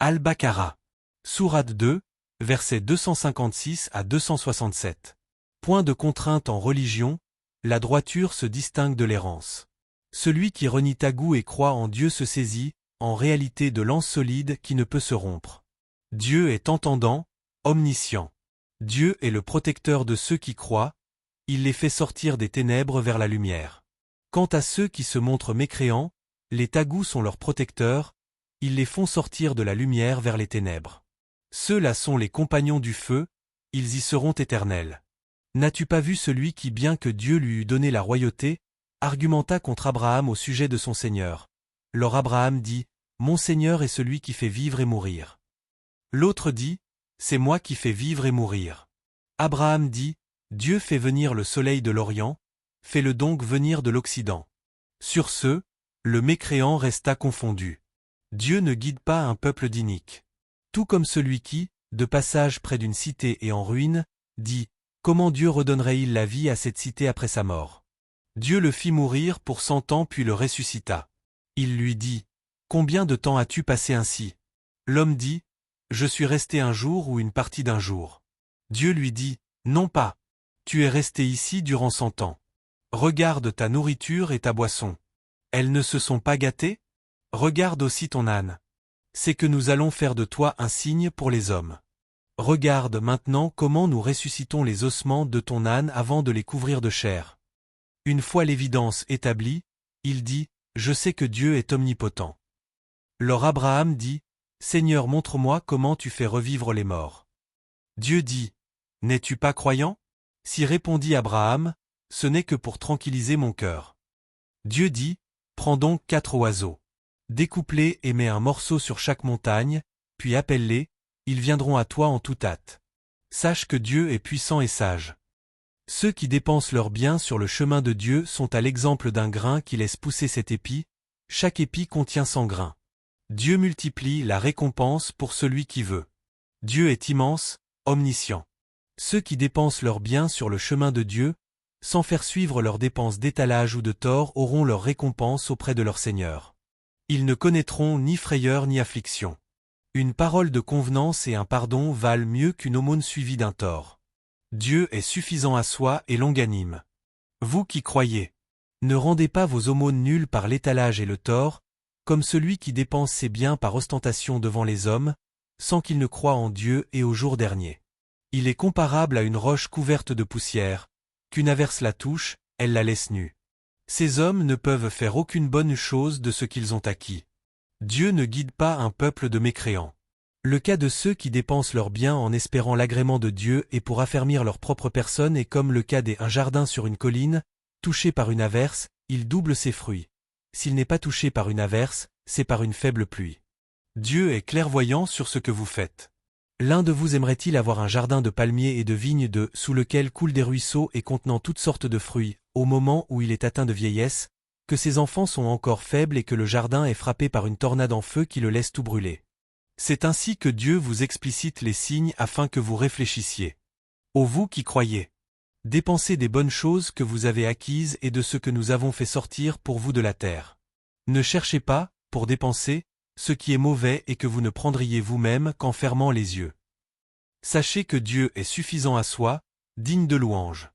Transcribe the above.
Al-Baqarah. Sourate 2, versets 256 à 267. Point de contrainte en religion, la droiture se distingue de l'errance. Celui qui renie Taghut et croit en Dieu se saisit, en réalité de lance solide qui ne peut se rompre. Dieu est entendant, omniscient. Dieu est le protecteur de ceux qui croient, il les fait sortir des ténèbres vers la lumière. Quant à ceux qui se montrent mécréants, les Taghuts sont leurs protecteurs, ils les font sortir de la lumière vers les ténèbres. Ceux-là sont les compagnons du feu, ils y seront éternels. N'as-tu pas vu celui qui, bien que Dieu lui eût donné la royauté, argumenta contre Abraham au sujet de son Seigneur. Lors Abraham dit, « Mon Seigneur est celui qui fait vivre et mourir. » L'autre dit, « C'est moi qui fais vivre et mourir. » Abraham dit, « Dieu fait venir le soleil de l'Orient, fais-le donc venir de l'Occident. » Sur ce, le mécréant resta confondu. Dieu ne guide pas un peuple d'iniques. Tout comme celui qui, de passage près d'une cité et en ruine, dit, « Comment Dieu redonnerait-il la vie à cette cité après sa mort ?» Dieu le fit mourir pour 100 ans puis le ressuscita. Il lui dit, « Combien de temps as-tu passé ainsi ?» L'homme dit, « Je suis resté un jour ou une partie d'un jour. » Dieu lui dit, « Non pas. Tu es resté ici durant 100 ans. Regarde ta nourriture et ta boisson. Elles ne se sont pas gâtées? Regarde aussi ton âne. C'est que nous allons faire de toi un signe pour les hommes. Regarde maintenant comment nous ressuscitons les ossements de ton âne avant de les couvrir de chair. » Une fois l'évidence établie, il dit, « Je sais que Dieu est omnipotent. » Lors Abraham dit, « Seigneur, montre-moi comment tu fais revivre les morts. » Dieu dit, « N'es-tu pas croyant ?» Si répondit Abraham, « Ce n'est que pour tranquilliser mon cœur. » Dieu dit, « Prends donc 4 oiseaux. Découpe-les et mets un morceau sur chaque montagne, puis appelle-les, ils viendront à toi en toute hâte. Sache que Dieu est puissant et sage. Ceux qui dépensent leurs biens sur le chemin de Dieu sont à l'exemple d'un grain qui laisse pousser cet épi, chaque épi contient 100 grains. Dieu multiplie la récompense pour celui qui veut. Dieu est immense, omniscient. Ceux qui dépensent leurs biens sur le chemin de Dieu, sans faire suivre leurs dépenses d'étalage ou de tort, auront leur récompense auprès de leur Seigneur. Ils ne connaîtront ni frayeur ni affliction. Une parole de convenance et un pardon valent mieux qu'une aumône suivie d'un tort. Dieu est suffisant à soi et longanime. Vous qui croyez, ne rendez pas vos aumônes nulles par l'étalage et le tort, comme celui qui dépense ses biens par ostentation devant les hommes, sans qu'il ne croie en Dieu et au jour dernier. Il est comparable à une roche couverte de poussière, qu'une averse la touche, elle la laisse nue. Ces hommes ne peuvent faire aucune bonne chose de ce qu'ils ont acquis. Dieu ne guide pas un peuple de mécréants. Le cas de ceux qui dépensent leurs biens en espérant l'agrément de Dieu et pour affermir leur propre personne est comme le cas d'un jardin sur une colline, touché par une averse, il double ses fruits. S'il n'est pas touché par une averse, c'est par une faible pluie. Dieu est clairvoyant sur ce que vous faites. L'un de vous aimerait-il avoir un jardin de palmiers et de vignes sous lequel coulent des ruisseaux et contenant toutes sortes de fruits, au moment où il est atteint de vieillesse, que ses enfants sont encore faibles et que le jardin est frappé par une tornade en feu qui le laisse tout brûler? C'est ainsi que Dieu vous explicite les signes afin que vous réfléchissiez. Ô vous qui croyez, dépensez des bonnes choses que vous avez acquises et de ce que nous avons fait sortir pour vous de la terre. Ne cherchez pas, pour dépenser, ce qui est mauvais et que vous ne prendriez vous-même qu'en fermant les yeux. Sachez que Dieu est suffisant à soi, digne de louange.